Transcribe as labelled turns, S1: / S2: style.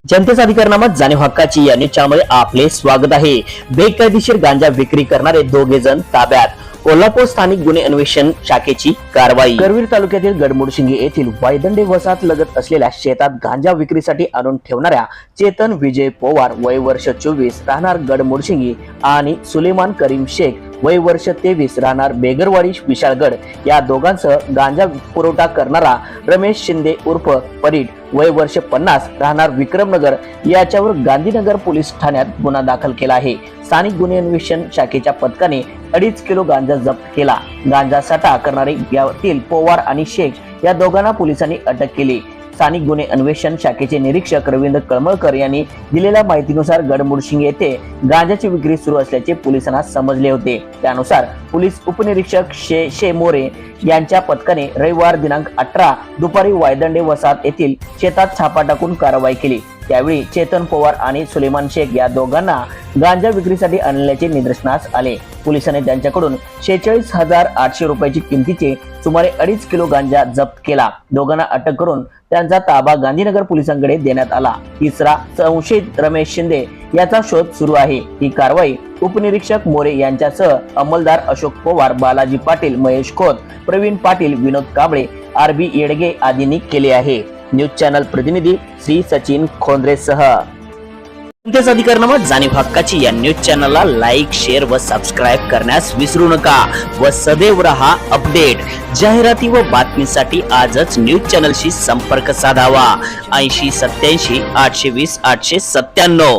S1: जनतेचा अधिकारनामा जाणीव हक्काची या न्यूजमध्ये आपले स्वागत आहे। बेकायदेशीर गांजा विक्री करणारे दोघे जण ताब्यात। कोल्हापूर स्थानिक गुन्हे अन्वेषण शाखेची कारवाई। करवीर तालुक्यातील गडमुडशिंगी येथील वायदंडे वसाहत लगत असलेल्या शेतात गांजा विक्रीसाठी आणून ठेवणाऱ्या चेतन विजय पवार वय वर्ष 24 राहणार गडमुडशिंगी आणि सुलेमान करीम शेख वय वर्ष 23 राहणार बेगरवाडी विशाळगड या दोघांसह गांजा पुरवठा करणारा रमेश शिंदे उर्फ परीट वय वर्ष 50 राहणार विक्रमनगर याच्यावर गांधीनगर पोलीस ठाण्यात गुन्हा दाखल केला आहे। स्थानिक गुन्हे अन्वेषण शाखेच्या पथकाने 2.5 किलो गांजा जप्त केला। गांजा साठा करणारे यातील पवार आणि शेख या दोघांना पोलिसांनी अटक केली। स्थानिक गुन्हे अन्वेषण शाखेचे निरीक्षक रवींद्र कळमळकर यांनी दिलेल्या माहितीनुसार गडमुडशिंगी येथे गांजाची विक्री सुरू असल्याचे पोलिसांना समजले होते। त्यानुसार पोलीस उपनिरीक्षक शे मोरे यांच्या पथकाने रविवार दिनांक 18 दुपारी वायदंडे वसाहत येथील शेतात छापा टाकून कारवाई केली। त्यावेळी चेतन पवार आणि सुलेमान शेख या दोघांना गांजा विक्रीसाठी आणल्याचे निदर्शनास आले। पोलिसांनी त्यांच्याकडून 46,800 रुपयाची किमतीचे सुमारे 2.5 किलो गांजा जप्त केला। दोघांना अटक करून त्यांचा ताबा गांधीनगर पोलिसांकडे देण्यात आला। तिसरा संशयित रमेश शिंदे याचा शोध सुरू आहे। ही कारवाई उपनिरीक्षक मोरे यांच्यासह अंमलदार अशोक पवार, बालाजी पाटील, महेश खोत, प्रवीण पाटील, विनोद कांबळे, आरबी येडगे आदींनी केले आहे। न्यूज चॅनल प्रतिनिधी श्री सचिन खोंद्रेसह। जनतेचा अधिकारनामा जाणीव हक्काची या न्यूज चॅनलला लाईक, शेअर व सबस्क्राईब करण्यास विसरू नका व सदैव रहा अपडेट। जाहिराती व बातमीसाठी आजच न्यूज चॅनलशी संपर्क साधावा। 80 87 820 897।